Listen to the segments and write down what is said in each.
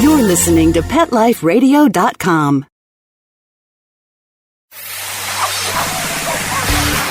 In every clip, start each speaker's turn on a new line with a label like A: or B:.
A: You're listening to PetLifeRadio.com.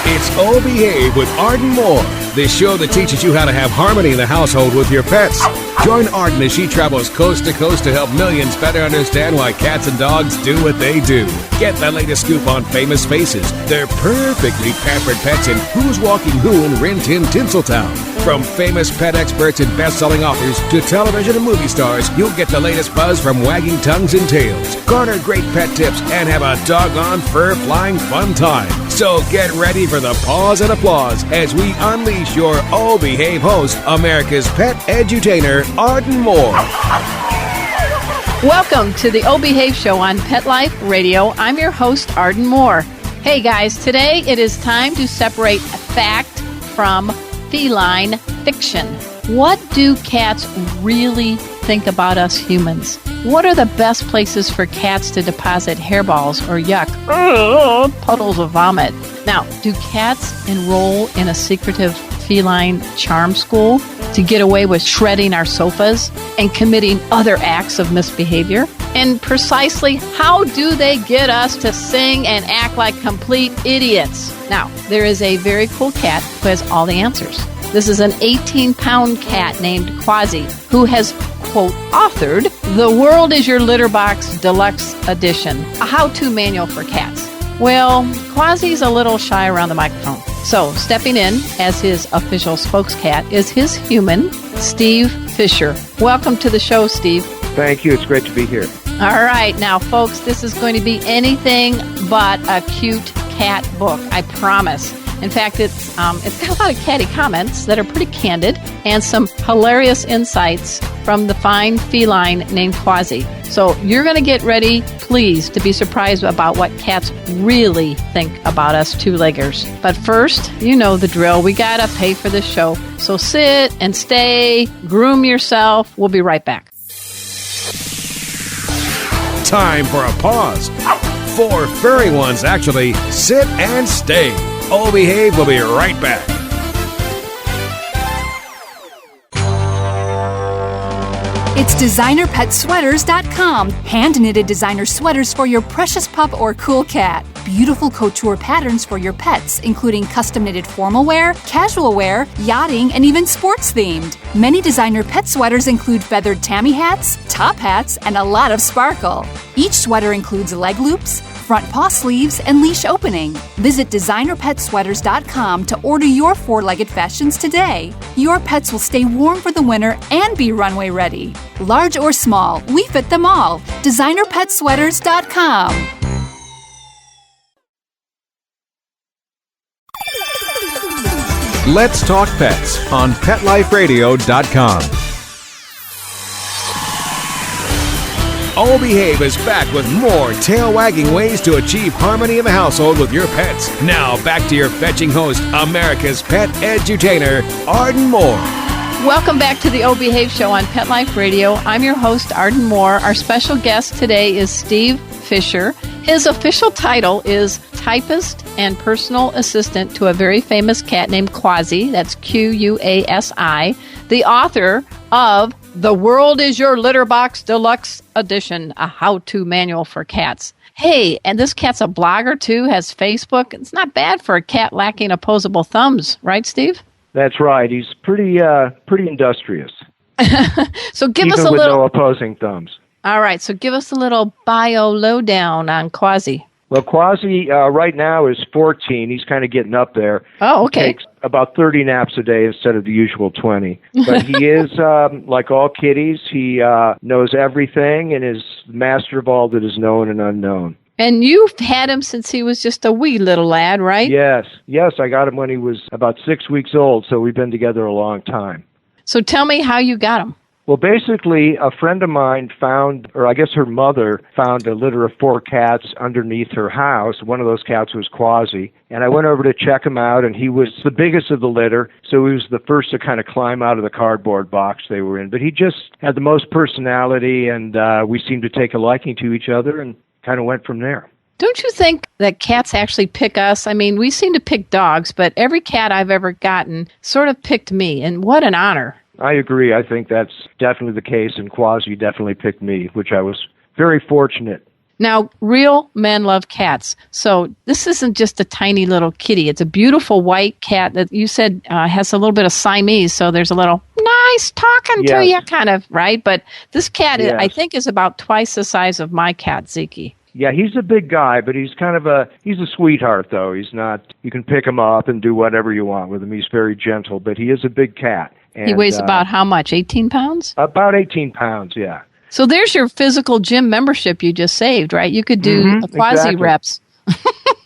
B: It's Oh Behave with Arden Moore, the show that teaches you how to have harmony in the household with your pets. Join Arden as she travels coast to coast to help millions better understand why cats and dogs do what they do. Get the latest scoop on famous faces, their perfectly pampered pets, and who's walking who in Rin Tin Tinseltown. From famous pet experts and best-selling authors to television and movie stars, you'll get the latest buzz from wagging tongues and tails, garner great pet tips, and have a doggone fur-flying fun time. So get ready for the pause and applause as we unleash your Oh Behave host, America's pet edutainer, Arden Moore.
C: Welcome to the Oh Behave Show on Pet Life Radio. I'm your host, Arden Moore. Hey guys, today it is time to separate fact from feline fiction. What do cats really think about us humans? What are the best places for cats to deposit hairballs or yuck, puddles of vomit? Now, do cats enroll in a secretive feline charm school to get away with shredding our sofas and committing other acts of misbehavior? And precisely how do they get us to sing and act like complete idiots? Now, there is a very cool cat who has all the answers. This is an 18-pound cat named Quasi, who has, quote, authored The World is Your Litter Box Deluxe Edition, a how-to manual for cats. Well, Quasi's a little shy around the microphone. So, stepping in as his official spokescat is his human, Steve Fisher. Welcome to the show, Steve.
D: Thank you. It's great to be here.
C: All right. Now, folks, this is going to be anything but a cute cat book, I promise. In fact, it's got a lot of catty comments that are pretty candid and some hilarious insights from the fine feline named Quasi. So you're going to get ready, please, to be surprised about what cats really think about us two-leggers. But first, you know the drill. We got to pay for this show. So sit and stay, groom yourself. We'll be right back.
B: Time for a pause. 4 furry ones, actually. Sit and stay. Oh Behave will be right back.
E: It's DesignerPetSweaters.com. Hand-knitted designer sweaters for your precious pup or cool cat. Beautiful couture patterns for your pets, including custom-knitted formal wear, casual wear, yachting, and even sports-themed. Many designer pet sweaters include feathered tammy hats, top hats, and a lot of sparkle. Each sweater includes leg loops, front paw sleeves, and leash opening. Visit DesignerPetSweaters.com to order your 4-legged fashions today. Your pets will stay warm for the winter and be runway ready. Large or small, we fit them all. DesignerPetSweaters.com.
B: Let's Talk Pets on PetLifeRadio.com. Oh Behave is back with more tail-wagging ways to achieve harmony in the household with your pets. Now, back to your fetching host, America's pet edutainer, Arden Moore.
C: Welcome back to the Oh Behave Show on Pet Life Radio. I'm your host, Arden Moore. Our special guest today is Steve Fisher. His official title is typist and personal assistant to a very famous cat named Quasi. That's Quasi. The author of The World is Your Litter Box Deluxe Edition, a how-to manual for cats. Hey, and this cat's a blogger too, has Facebook. It's not bad for a cat lacking opposable thumbs, right, Steve?
D: That's right. He's pretty industrious.
C: So give
D: Even
C: us a
D: with
C: little.
D: no opposing thumbs.
C: All right, so give us a little bio lowdown on Quasi.
D: Well, Quasi right now is 14. He's kind of getting up there.
C: Oh, okay.
D: He takes about 30 naps a day instead of the usual 20. But he is, like all kitties, he knows everything and is master of all that is known and unknown.
C: And you've had him since he was just a wee little lad, right?
D: Yes, I got him when he was about 6 weeks old, so we've been together a long time.
C: So tell me how you got him.
D: Well, basically, a friend of mine found, or I guess her mother found a litter of 4 cats underneath her house. One of those cats was Quasi. And I went over to check him out, and he was the biggest of the litter, so he was the first to kind of climb out of the cardboard box they were in. But he just had the most personality, and we seemed to take a liking to each other and kind of went from there.
C: Don't you think that cats actually pick us? I mean, we seem to pick dogs, but every cat I've ever gotten sort of picked me, and what an honor.
D: I agree. I think that's definitely the case, and Quasi definitely picked me, which I was very fortunate.
C: Now, real men love cats. So this isn't just a tiny little kitty. It's a beautiful white cat that you said has a little bit of Siamese, so there's a little nice talking to you kind of, right? But this cat, I think, is about twice the size of my cat, Zeke.
D: Yeah, he's a big guy, but he's he's a sweetheart, though. He's not, you can pick him up and do whatever you want with him. He's very gentle, but he is a big cat. And,
C: he weighs about how much, 18 pounds?
D: About 18 pounds, yeah.
C: So there's your physical gym membership you just saved, right? You could do Quasi reps.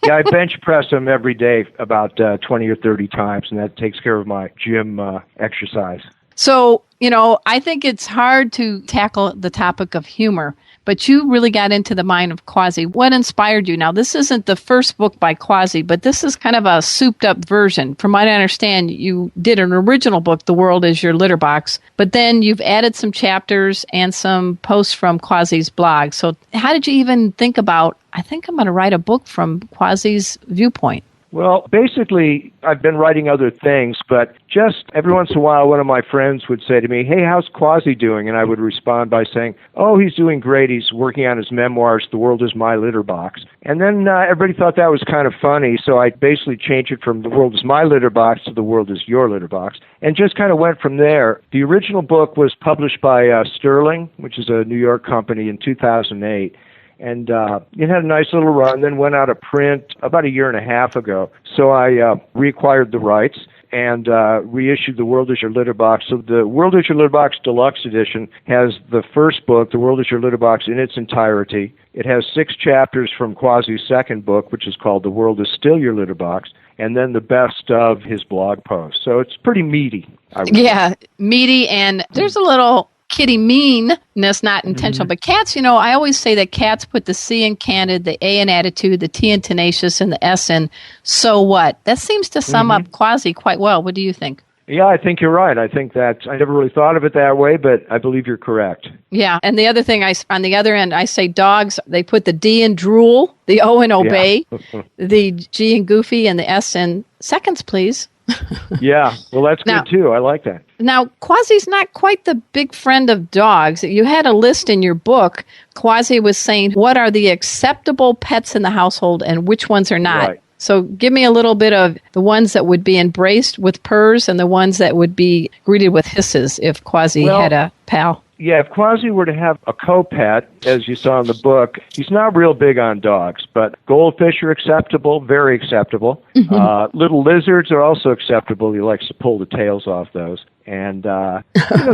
D: Yeah, I bench press him every day about 20 or 30 times, and that takes care of my gym exercise.
C: So, I think it's hard to tackle the topic of humor, but you really got into the mind of Quasi. What inspired you? Now, this isn't the first book by Quasi, but this is kind of a souped-up version. From what I understand, you did an original book, The World is Your Litter Box, but then you've added some chapters and some posts from Quasi's blog. So how did you even think about, I think I'm going to write a book from Quasi's viewpoint?
D: Well, basically, I've been writing other things, but just every once in a while, one of my friends would say to me, "Hey, how's Quasi doing?" And I would respond by saying, "Oh, he's doing great. He's working on his memoirs, The World is My Litter Box." And then everybody thought that was kind of funny, so I basically changed it from The World is My Litter Box to The World is Your Litter Box, and just kind of went from there. The original book was published by Sterling, which is a New York company, in 2008. And it had a nice little run, then went out of print about a year and a half ago. So I reacquired the rights and reissued The World is Your Litter Box. So the World is Your Litter Box Deluxe Edition has the first book, The World is Your Litter Box, in its entirety. It has 6 chapters from Quasi's second book, which is called The World is Still Your Litter Box, and then the best of his blog posts. So it's pretty meaty, I would say.
C: Meaty, and there's a little kitty meanness, not intentional. But cats, I always say that cats put the C in candid, the A in attitude, the T in tenacious, and the S in so what. That seems to sum up Quasi quite well. What do you think?
D: Yeah, I think you're right. I think that I never really thought of it that way, but I believe you're correct.
C: Yeah, and the other thing, on the other end, I say dogs, they put the D in drool, the O in obey, the G in goofy, and the S in seconds, please.
D: Yeah, well, that's good too. I like that.
C: Now, Quasi's not quite the big friend of dogs. You had a list in your book. Quasi was saying, what are the acceptable pets in the household and which ones are not?
D: Right.
C: So give me a little bit of the ones that would be embraced with purrs and the ones that would be greeted with hisses if Quasi had a pal.
D: Yeah, if Quasi were to have a co-pet, as you saw in the book, he's not real big on dogs, but goldfish are acceptable, very acceptable. Little lizards are also acceptable. He likes to pull the tails off those. And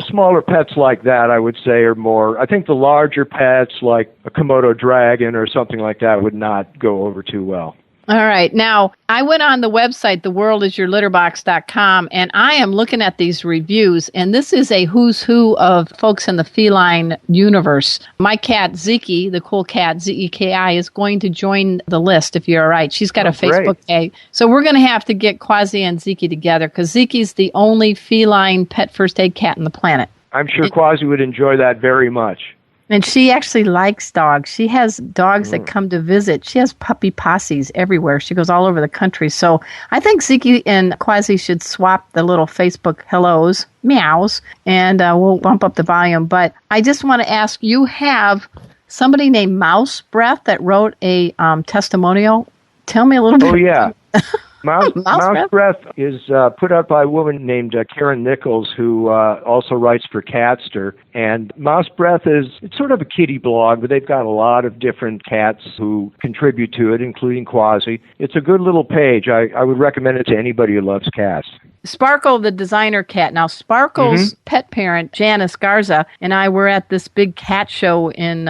D: smaller pets like that, I would say, are more, I think the larger pets like a Komodo dragon or something like that would not go over too well.
C: All right. Now, I went on the website, theworldisyourlitterbox.com, and I am looking at these reviews, and this is a who's who of folks in the feline universe. My cat, Zeke, the cool cat, Zeki, is going to join the list, if you're all right. She's got a Facebook page. So we're going to have to get Quasi and Zeke together, because Zeke's the only feline pet first aid cat on the planet.
D: I'm sure Quasi would enjoy that very much.
C: And she actually likes dogs. She has dogs that come to visit. She has puppy posses everywhere. She goes all over the country. So I think Zeke and Quasi should swap the little Facebook hellos, meows, and we'll bump up the volume. But I just want to ask, you have somebody named Mouse Breath that wrote a testimonial. Tell me a little bit.
D: Oh, yeah. Mouse Breath is put out by a woman named Karen Nichols, who also writes for Catster. And Mouse Breath it's sort of a kitty blog, but they've got a lot of different cats who contribute to it, including Quasi. It's a good little page. I would recommend it to anybody who loves cats.
C: Sparkle, the designer cat. Now, Sparkle's pet parent, Janice Garza, and I were at this big cat show in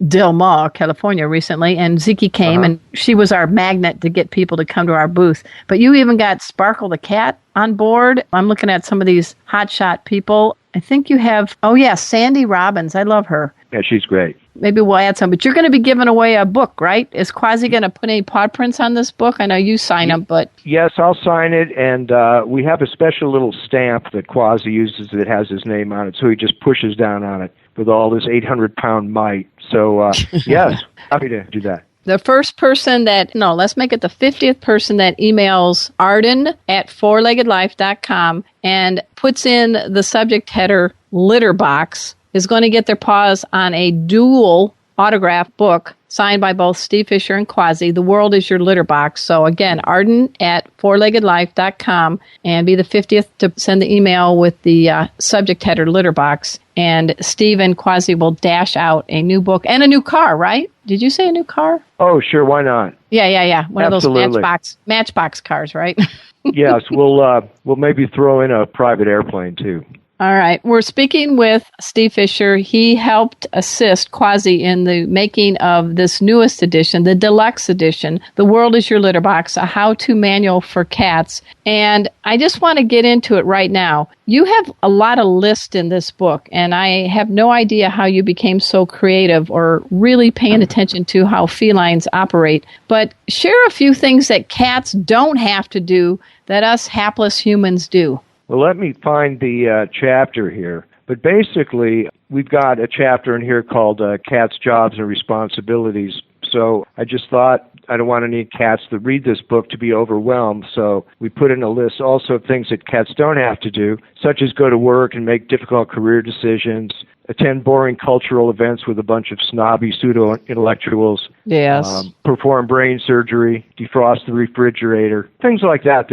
C: Del Mar, California recently, and Zeke came, and she was our magnet to get people to come to our booth. But you even got Sparkle the cat on board. I'm looking at some of these hotshot people. I think you have, Sandy Robbins. I love her.
D: Yeah, she's great.
C: Maybe we'll add some. But you're going to be giving away a book, right? Is Quasi going to put any paw prints on this book? I know you sign them, but...
D: Yes, I'll sign it, and we have a special little stamp that Quasi uses that has his name on it, so he just pushes down on it with all this 800-pound might. So, yes, happy to do that.
C: The first person let's make it the 50th person that emails arden@fourleggedlife.com and puts in the subject header litter box is going to get their paws on a dual autograph book signed by both Steve Fisher and Quasi. The world is your litter box. So again, arden@fourleggedlife.com, and be the 50th to send the email with the subject header litter box. And Steve and Quasi will dash out a new book and a new car, right? Did you say a new car?
D: Oh, sure. Why not?
C: Yeah. One
D: Absolutely.
C: of those Matchbox cars, right?
D: Yes, we'll maybe throw in a private airplane too.
C: All right. We're speaking with Steve Fisher. He helped assist Quasi in the making of this newest edition, the deluxe edition, The World is Your Litter Box, a how-to manual for cats. And I just want to get into it right now. You have a lot of lists in this book, and I have no idea how you became so creative or really paying attention to how felines operate. But share a few things that cats don't have to do that us hapless humans do.
D: Well, let me find the chapter here. But basically, we've got a chapter in here called Cats, Jobs, and Responsibilities. So I just thought I don't want any cats that read this book to be overwhelmed. So we put in a list also of things that cats don't have to do, such as go to work and make difficult career decisions, attend boring cultural events with a bunch of snobby pseudo-intellectuals,
C: yes,
D: perform brain surgery, defrost the refrigerator, things like that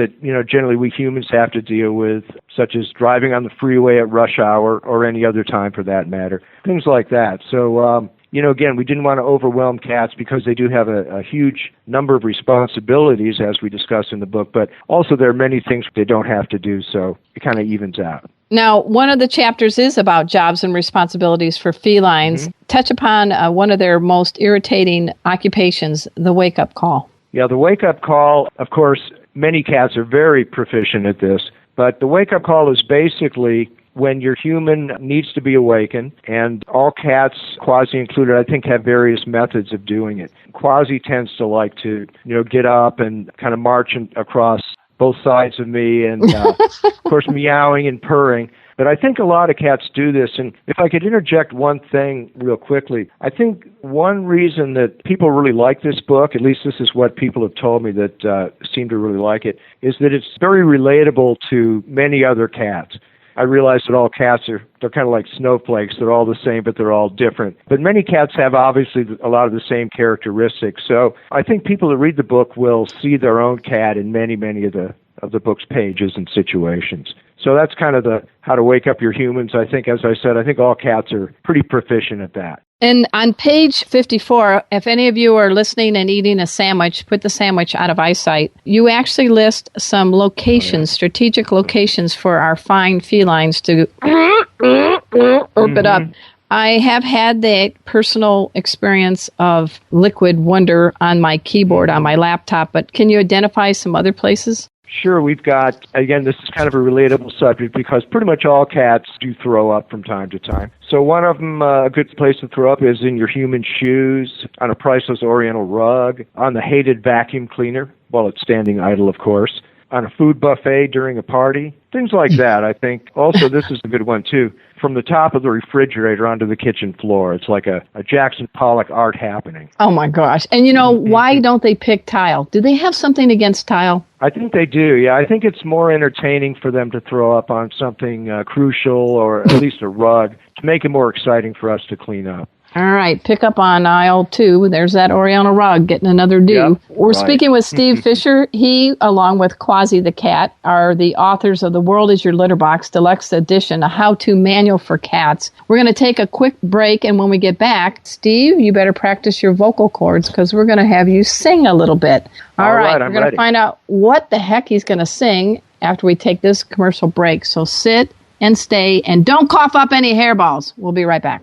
D: generally we humans have to deal with, such as driving on the freeway at rush hour or any other time for that matter, things like that. So, again, we didn't want to overwhelm cats because they do have a huge number of responsibilities, as we discuss in the book, but also there are many things they don't have to do, so it kind of evens out.
C: Now, one of the chapters is about jobs and responsibilities for felines. Mm-hmm. Touch upon one of their most irritating occupations, the wake-up call.
D: Yeah, the wake-up call, of course, many cats are very proficient at this, but the wake-up call is basically when your human needs to be awakened, and all cats, Quasi included, I think, have various methods of doing it. Quasi tends to like to, get up and kind of march across both sides of me, and of course meowing and purring. But I think a lot of cats do this, and if I could interject one thing real quickly, I think one reason that people really like this book, at least this is what people have told me that seem to really like it, is that it's very relatable to many other cats. I realize that all cats they're kind of like snowflakes. They're all the same, but they're all different. But many cats have obviously a lot of the same characteristics. So I think people that read the book will see their own cat in many, many of the book's pages and situations. So that's kind of the how to wake up your humans. I think, as I said, I think all cats are pretty proficient at that.
C: And on page 54, if any of you are listening and eating a sandwich, put the sandwich out of eyesight. You actually list some locations, strategic locations for our fine felines to erp it up. I have had the personal experience of liquid wonder on my keyboard on my laptop, but can you identify some other places?
D: Sure, we've got, again, this is kind of a relatable subject because pretty much all cats do throw up from time to time. So one of them, a good place to throw up is in your human shoes, on a priceless oriental rug, on the hated vacuum cleaner, while it's standing idle, of course, on a food buffet during a party, things like that, I think. Also, this is a good one, too. From the top of the refrigerator onto the kitchen floor. It's like a Jackson Pollock art happening.
C: Oh, my gosh. And, why don't they pick tile? Do they have something against tile?
D: I think they do, yeah. I think it's more entertaining for them to throw up on something crucial or at least a rug to make it more exciting for us to clean up.
C: All right, pick up on aisle 2. There's that Oriental rug getting another due.
D: Yep,
C: We're speaking with Steve Fisher. He, along with Quasi the cat, are the authors of The World is Your Litter Box Deluxe Edition, a how-to manual for cats. We're going to take a quick break, and when we get back, Steve, you better practice your vocal cords because we're going to have you sing a little bit. All right, we're going to find out what the heck he's going to sing after we take this commercial break. So sit and stay, and don't cough up any hairballs. We'll be right back.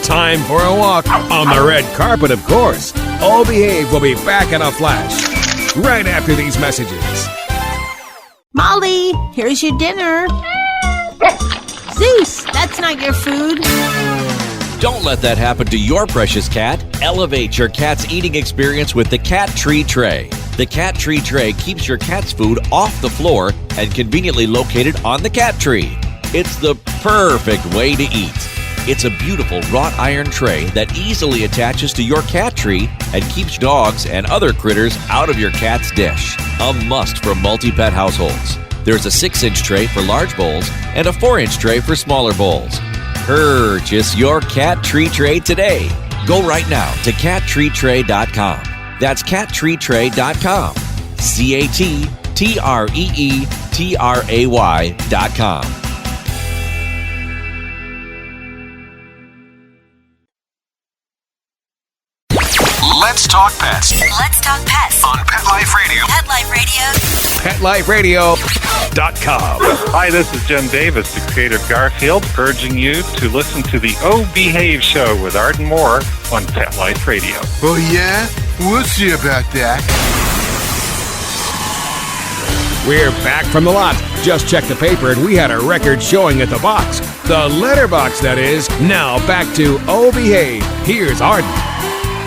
B: Time for a walk on the red carpet, of course. All Behave will be back in a flash right after these messages.
F: Molly, here's your dinner. Zeus, that's not your food.
G: Don't let that happen to your precious cat. Elevate your cat's eating experience with the Cat Tree Tray. The Cat Tree Tray keeps your cat's food off the floor and conveniently located on the cat tree. It's the perfect way to eat. It's a beautiful wrought iron tray that easily attaches to your cat tree and keeps dogs and other critters out of your cat's dish. A must for multi-pet households. There's a 6-inch tray for large bowls and a 4-inch tray for smaller bowls. Purchase your cat tree tray today. Go right now to cattreetray.com. That's cattreetray.com. CATTREETRAY.com.
H: Let's talk pets.
I: Let's talk pets
H: On Pet Life Radio.
I: Pet Life Radio.
B: PetLifeRadio.com.
J: Hi, this is Jim Davis, the creator of Garfield, urging you to listen to the Oh Behave Show with Arden Moore on Pet Life Radio.
K: Oh, yeah? We'll see about that.
B: We're back from the lot. Just checked the paper and we had a record showing at the box. The letterbox, that is. Now back to Oh Behave. Here's Arden.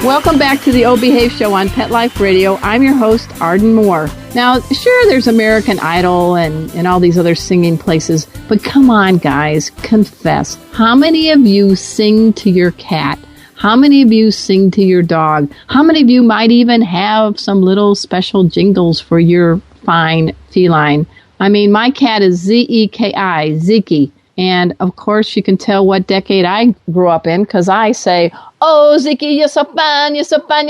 C: Welcome back to the O Behave Show on Pet Life Radio. I'm your host, Arden Moore. Now, sure, there's American Idol and all these other singing places, but come on, guys, confess. How many of you sing to your cat? How many of you sing to your dog? How many of you might even have some little special jingles for your fine feline? I mean, my cat is Z-E-K-I, Zeke. And, of course, you can tell what decade I grew up in because I say, "Oh, Zeke, you're so fine, you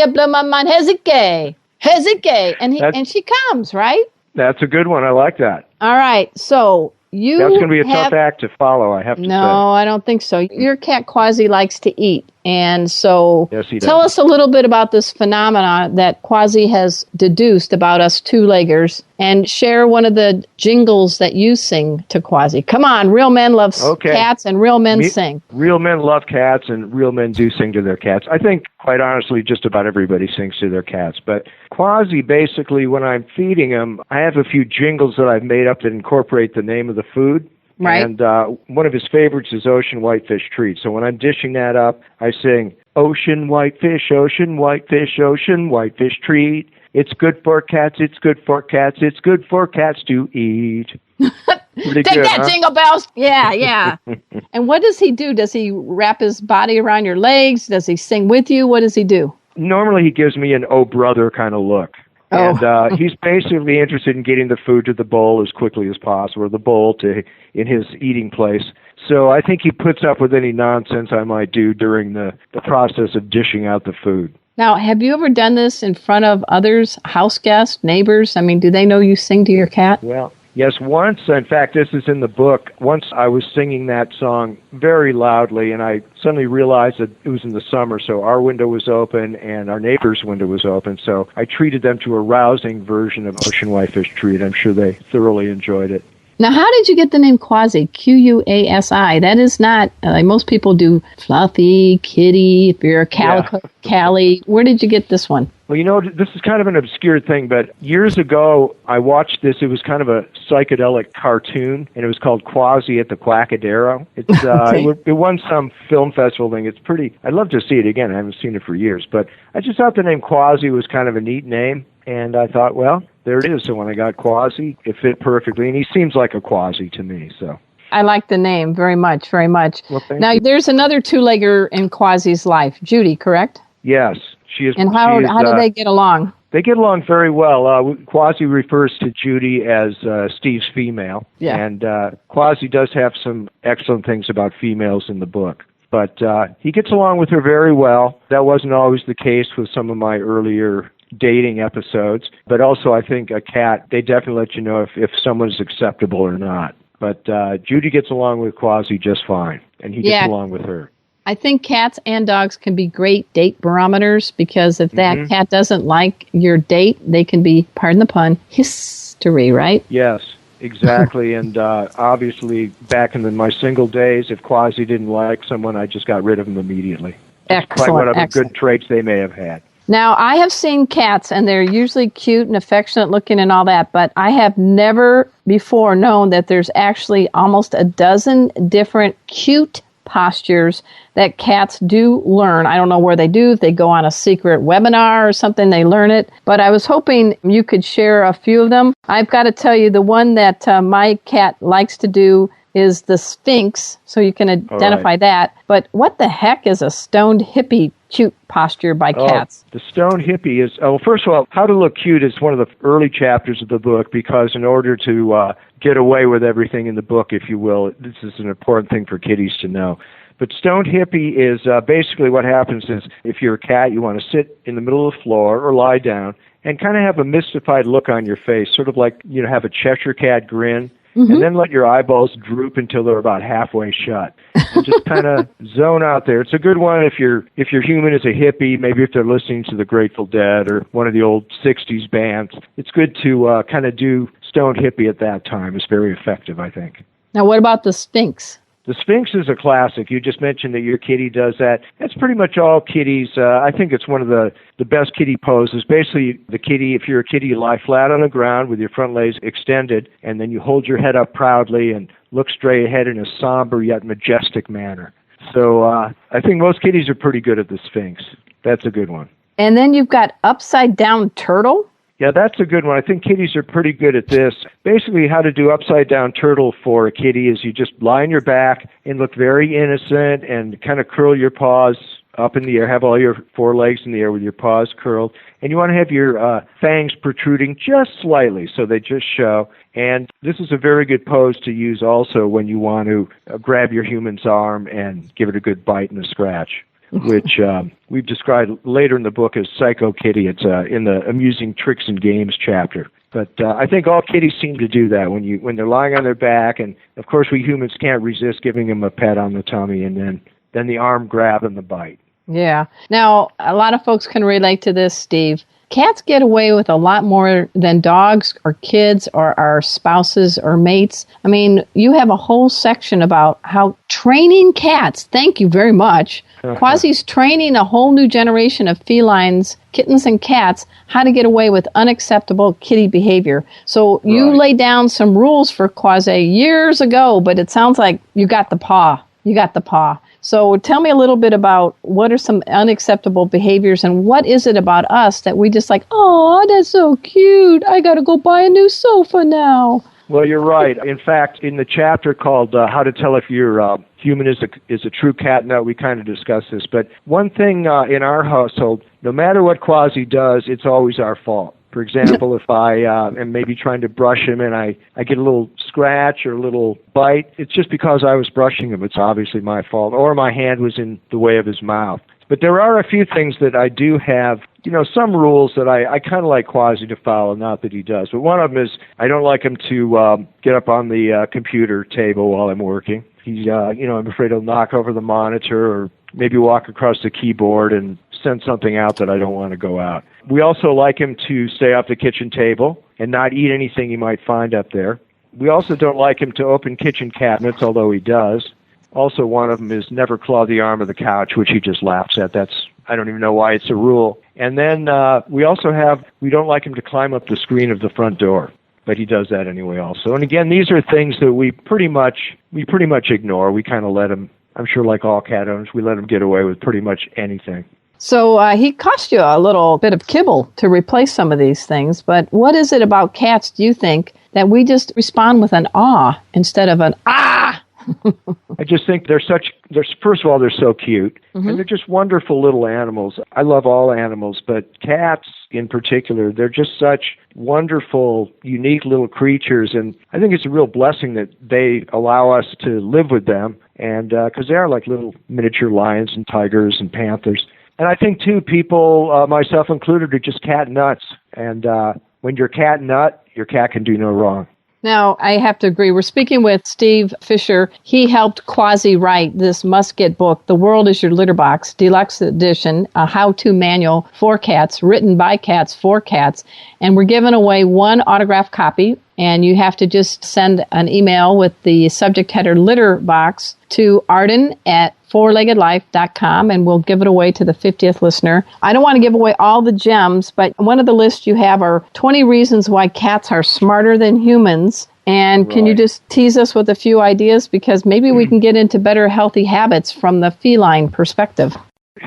C: blow my mind. Hey, Zeke, and she comes, right?
D: That's a good one. I like that.
C: All right, so you
D: That's going to be a tough act to follow, I have to say.
C: No, I don't think so. Your cat Quasi likes to eat. And so
D: yes, he does.
C: Tell us a little bit about this phenomena that Quasi has deduced about us two-leggers and share one of the jingles that you sing to Quasi. Come on, real men love cats and real men sing.
D: Real men love cats and real men do sing to their cats. I think, quite honestly, just about everybody sings to their cats. But Quasi, basically, when I'm feeding him, I have a few jingles that I've made up that incorporate the name of the food.
C: Right.
D: And one of his favorites is Ocean Whitefish Treat. So when I'm dishing that up, I sing, Ocean Whitefish, Ocean Whitefish, Ocean Whitefish Treat. It's good for cats, it's good for cats, it's good for cats to eat. Take
C: that, Jingle Bells. Yeah. And what does he do? Does he wrap his body around your legs? Does he sing with you? What does he do?
D: Normally he gives me an oh brother kind of look. And he's basically interested in getting the food to the bowl as quickly as possible, or the bowl to in his eating place. So I think he puts up with any nonsense I might do during the process of dishing out the food.
C: Now, have you ever done this in front of others, house guests, neighbors? I mean, do they know you sing to your cat?
D: Well, yes, once, in fact, this is in the book, once I was singing that song very loudly, and I suddenly realized that it was in the summer, so our window was open and our neighbor's window was open, so I treated them to a rousing version of Ocean Whitefish Treat. I'm sure they thoroughly enjoyed it.
C: Now, how did you get the name Quasi, Q-U-A-S-I? That is not, most people do Fluffy, Kitty, if you're a Calico, Callie. Where did you get this one?
D: Well, you know, this is kind of an obscure thing, but years ago, I watched this. It was kind of a psychedelic cartoon, and it was called Quasi at the Quackadero. It's it won some film festival thing. It's pretty, I'd love to see it again. I haven't seen it for years, but I just thought the name Quasi was kind of a neat name, and I thought, well, there it is. So when I got Quasi, it fit perfectly, and he seems like a Quasi to me, so.
C: I like the name very much, very much.
D: Well,
C: now, there's another two-legger in Quasi's life, Judy, correct?
D: Yes. She is.
C: And how do they get along?
D: They get along very well. Quasi refers to Judy as Steve's female.
C: Yeah.
D: And Quasi does have some excellent things about females in the book. But he gets along with her very well. That wasn't always the case with some of my earlier dating episodes. But also, I think a cat, they definitely let you know if someone's acceptable or not. But Judy gets along with Quasi just fine. And he gets along with her.
C: I think cats and dogs can be great date barometers because if that cat doesn't like your date, they can be, pardon the pun, history, right?
D: Yes, exactly. And obviously, back in my single days, if Quasi didn't like someone, I just got rid of them immediately. Despite whatever good traits they may have had.
C: Now, I have seen cats, and they're usually cute and affectionate looking and all that, but I have never before known that there's actually almost a dozen different cute postures that cats do learn. I don't know where they do, if they go on a secret webinar or something, they learn it. But I was hoping you could share a few of them. I've got to tell you, the one that my cat likes to do is the Sphinx, so you can identify that. But what the heck is a stoned hippie cute posture by cats?
D: The stoned hippie is, first of all, How to Look Cute is one of the early chapters of the book, because in order to get away with everything in the book, if you will, this is an important thing for kitties to know. But stoned hippie is basically what happens is, if you're a cat, you want to sit in the middle of the floor or lie down and kind of have a mystified look on your face, sort of like, have a Cheshire cat grin. Mm-hmm. And then let your eyeballs droop until they're about halfway shut. And just kind of zone out there. It's a good one if your human is a hippie, maybe if they're listening to the Grateful Dead or one of the old 60s bands. It's good to kind of do stoned hippie at that time. It's very effective, I think.
C: Now, what about the Sphinx?
D: The Sphinx is a classic. You just mentioned that your kitty does that. That's pretty much all kitties. I think it's one of the best kitty poses. Basically, the kitty, if you're a kitty, you lie flat on the ground with your front legs extended, and then you hold your head up proudly and look straight ahead in a somber yet majestic manner. So I think most kitties are pretty good at the Sphinx. That's a good one. And
C: then you've got upside down turtle.
D: Yeah, that's a good one. I think kitties are pretty good at this. Basically, how to do upside-down turtle for a kitty is you just lie on your back and look very innocent and kind of curl your paws up in the air, have all your forelegs in the air with your paws curled. And you want to have your fangs protruding just slightly so they just show. And this is a very good pose to use also when you want to grab your human's arm and give it a good bite and a scratch, which we've described later in the book as Psycho Kitty. It's in the Amusing Tricks and Games chapter. But I think all kitties seem to do that when they're lying on their back. And, of course, we humans can't resist giving them a pet on the tummy and then the arm grab and the bite.
C: Yeah. Now, a lot of folks can relate to this, Steve. Cats get away with a lot more than dogs or kids or our spouses or mates. I mean, you have a whole section about how training cats, thank you very much, Quasi's training a whole new generation of felines, kittens and cats, how to get away with unacceptable kitty behavior. So you laid down some rules for Quasi years ago, but it sounds like you got the paw. So tell me a little bit about what are some unacceptable behaviors and what is it about us that we just like, oh, that's so cute. I got to go buy a new sofa now.
D: Well, you're right. In fact, in the chapter called How to Tell If Your Human is a True Cat Nut, we kind of discuss this. But one thing in our household, no matter what Quasi does, it's always our fault. For example, if I am maybe trying to brush him and I get a little scratch or a little bite, it's just because I was brushing him. It's obviously my fault. Or my hand was in the way of his mouth. But there are a few things that I do have, some rules that I kind of like Quasi to follow, not that he does. But one of them is I don't like him to get up on the computer table while I'm working. He's, I'm afraid he'll knock over the monitor or maybe walk across the keyboard and send something out that I don't want to go out. We also like him to stay off the kitchen table and not eat anything he might find up there. We also don't like him to open kitchen cabinets, although he does. Also, one of them is never claw the arm of the couch, which he just laughs at. I don't even know why it's a rule. And then we don't like him to climb up the screen of the front door, but he does that anyway also. And again, these are things that we pretty much ignore. We kind of let him, I'm sure like all cat owners, we let him get away with pretty much anything.
C: So he cost you a little bit of kibble to replace some of these things, but what is it about cats, do you think, that we just respond with an ah instead of an ah?
D: I just think first of all, they're so cute, and they're just wonderful little animals. I love all animals, but cats in particular, they're just such wonderful, unique little creatures, and I think it's a real blessing that they allow us to live with them, and because they are like little miniature lions and tigers and panthers. And I think, too, people, myself included, are just cat nuts. And when you're cat nut, your cat can do no wrong.
C: Now, I have to agree. We're speaking with Steve Fisher. He helped Quasi write this must-get book, The World is Your Litter Box, Deluxe Edition, a how-to manual for cats, written by cats for cats. And we're giving away one autographed copy, and you have to just send an email with the subject header litter box to arden@fourleggedlife.com, and we'll give it away to the 50th listener. I don't want to give away all the gems, but one of the lists you have are 20 reasons why cats are smarter than humans. And can you just tease us with a few ideas? Because maybe we can get into better healthy habits from the feline perspective.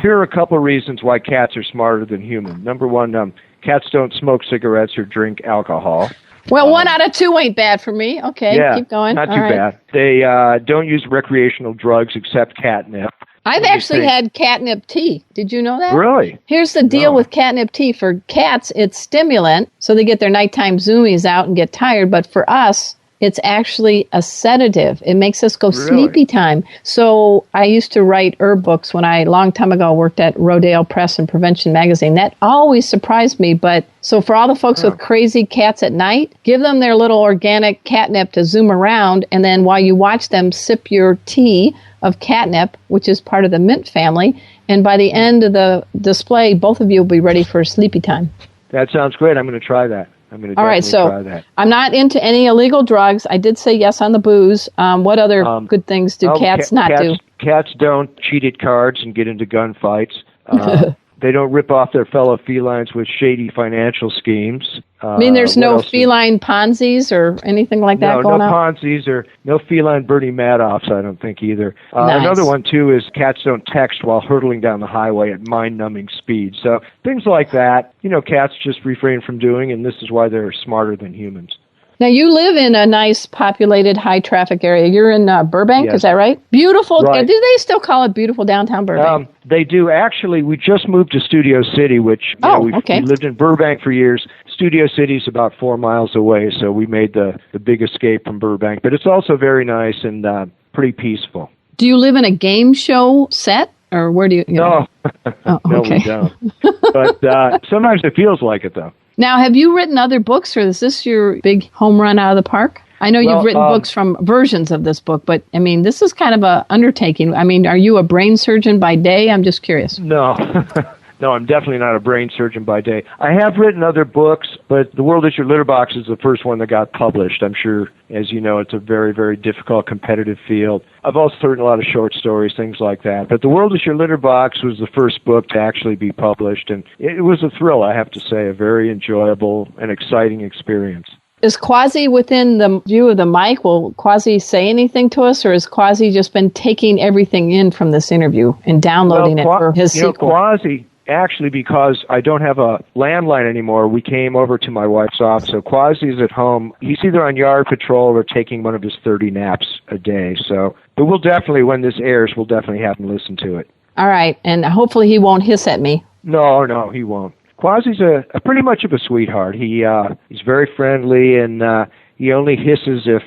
D: Here are a couple of reasons why cats are smarter than humans. Number one, cats don't smoke cigarettes or drink alcohol.
C: Well, 1 out of 2 ain't bad for me. Okay, keep going.
D: Not too bad. They don't use recreational drugs except catnip.
C: I've actually had catnip tea. Did you know that?
D: Really?
C: Here's the deal with catnip tea. For cats, it's stimulant, so they get their nighttime zoomies out and get tired. But for us, it's actually a sedative. It makes us go sleepy time. So I used to write herb books when I, a long time ago, worked at Rodale Press and Prevention Magazine. That always surprised me. But so for all the folks with crazy cats at night, give them their little organic catnip to zoom around. And then while you watch them, sip your tea of catnip, which is part of the mint family. And by the end of the display, both of you will be ready for sleepy time.
D: That sounds great. I'm going to try that. I'm going to try that.
C: I'm not into any illegal drugs. I did say yes on the booze. What other good things do cats not do?
D: Cats don't cheat at cards and get into gunfights. They don't rip off their fellow felines with shady financial schemes.
C: I mean, there's no feline Ponzi's or anything like that going on?
D: No Ponzi's or no feline Bernie Madoffs, I don't think either.
C: Nice.
D: Another one, too, is cats don't text while hurtling down the highway at mind-numbing speed. So things like that, cats just refrain from doing, and this is why they're smarter than humans.
C: Now, you live in a nice, populated, high-traffic area. You're in Burbank,
D: yes.
C: Is that right? Beautiful.
D: Right.
C: Do they still call it beautiful downtown Burbank?
D: They do. Actually, we just moved to Studio City, which we lived in Burbank for years. Studio City is about 4 miles away, so we made the big escape from Burbank. But it's also very nice and pretty peaceful.
C: Do you live in a game show set, or where do you?
D: No,
C: Oh,
D: no,
C: okay.
D: we don't. But sometimes it feels like it, though.
C: Now, have you written other books, or is this your big home run out of the park? I know you've written books from versions of this book, but, I mean, this is kind of an undertaking. I mean, are you a brain surgeon by day? I'm just curious.
D: No. No, I'm definitely not a brain surgeon by day. I have written other books, but The World is Your Litter Box is the first one that got published. I'm sure, as you know, it's a very, very difficult, competitive field. I've also written a lot of short stories, things like that. But The World is Your Litter Box was the first book to actually be published, and it was a thrill, I have to say, a very enjoyable and exciting experience.
C: Is Quasi within the view of the mic? Will Quasi say anything to us, or has Quasi just been taking everything in from this interview and downloading it for his sequel?
D: Quasi, actually, because I don't have a landline anymore, we came over to my wife's office. So Quasi's at home. He's either on yard patrol or taking one of his 30 naps a day. But we'll definitely, when this airs, we'll definitely have him listen to it.
C: All right, and hopefully he won't hiss at me.
D: No, he won't. Quasi's a pretty much of a sweetheart. He's very friendly, and he only hisses if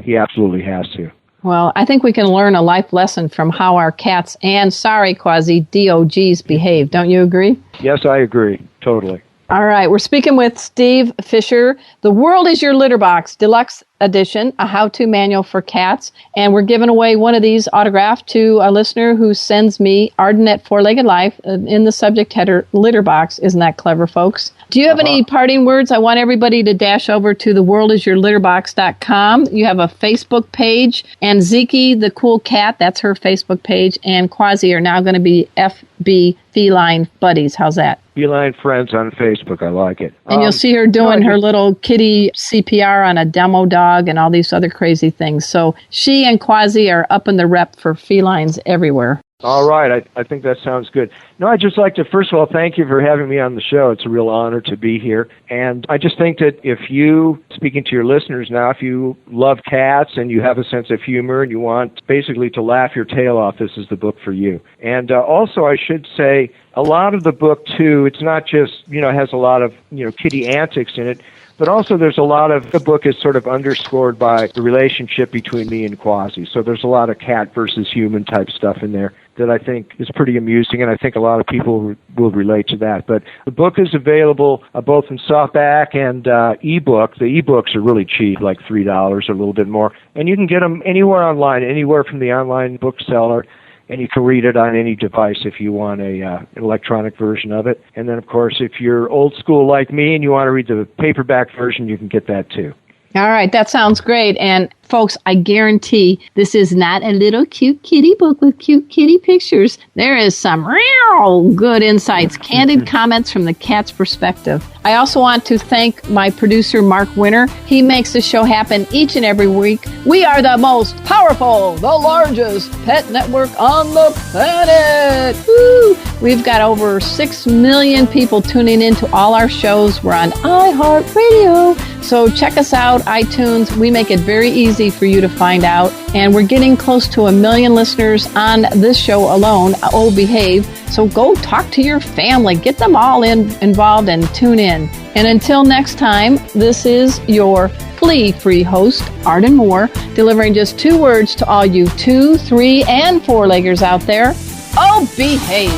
D: he absolutely has to.
C: Well, I think we can learn a life lesson from how our cats and, sorry, Quasi, DOGs behave. Don't you agree?
D: Yes, I agree. Totally.
C: All right, we're speaking with Steve Fisher. The World is Your Litter Box, Deluxe Edition, a how-to manual for cats. And we're giving away one of these autographed to a listener who sends me Arden at Four-Legged Life in the subject header, litter box. Isn't that clever, folks? Do you have any parting words? I want everybody to dash over to theworldisyourlitterbox.com. You have a Facebook page, and Ziki, the cool cat, that's her Facebook page, and Quasi are now going to be FB Feline Buddies. How's that?
D: Feline Friends on Facebook. I like it.
C: And you'll see her doing her little kitty CPR on a demo dog and all these other crazy things. So she and Quasi are up in the rep for felines everywhere.
D: All right. I think that sounds good. No, I'd just like to, first of all, thank you for having me on the show. It's a real honor to be here. And I just think that if you, speaking to your listeners now, if you love cats and you have a sense of humor and you want basically to laugh your tail off, this is the book for you. And also, I should say, a lot of the book, too, it's not just, has a lot of, kitty antics in it, but also there's a lot of, the book is sort of underscored by the relationship between me and Quasi. So there's a lot of cat versus human type stuff in there that I think is pretty amusing, and I think a lot of people will relate to that. But the book is available both in softback and ebook. The ebooks are really cheap, like $3 or a little bit more. And you can get them anywhere online, anywhere from the online bookseller, and you can read it on any device if you want an electronic version of it. And then, of course, if you're old school like me and you want to read the paperback version, you can get that too.
C: All right, that sounds great. And folks, I guarantee this is not a little cute kitty book with cute kitty pictures. There is some real good insights, candid comments from the cat's perspective. I also want to thank my producer, Mark Winter. He makes the show happen each and every week. We are the most powerful, the largest pet network on the planet. Woo! We've got over 6 million people tuning in to all our shows. We're on iHeartRadio. So check us out, iTunes. We make it very easy for you to find out. And we're getting close to 1 million listeners on this show alone, Oh Behave. So go talk to your family. Get them all involved and tune in. And until next time, this is your flea-free host, Arden Moore, delivering just 2 words to all you 2, 3, and 4-leggers out there. Oh, behave.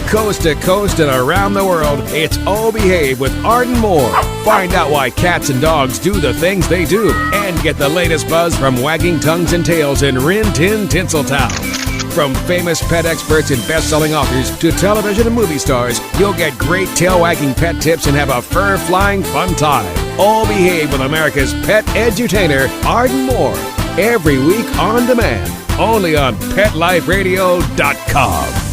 B: Coast to coast and around the world, it's Oh Behave with Arden Moore. Find out why cats and dogs do the things they do and get the latest buzz from wagging tongues and tails in Rin Tin Tinseltown. From famous pet experts and best-selling authors to television and movie stars, you'll get great tail-wagging pet tips and have a fur-flying fun time. Oh Behave with America's pet edutainer, Arden Moore. Every week on demand, only on PetLifeRadio.com.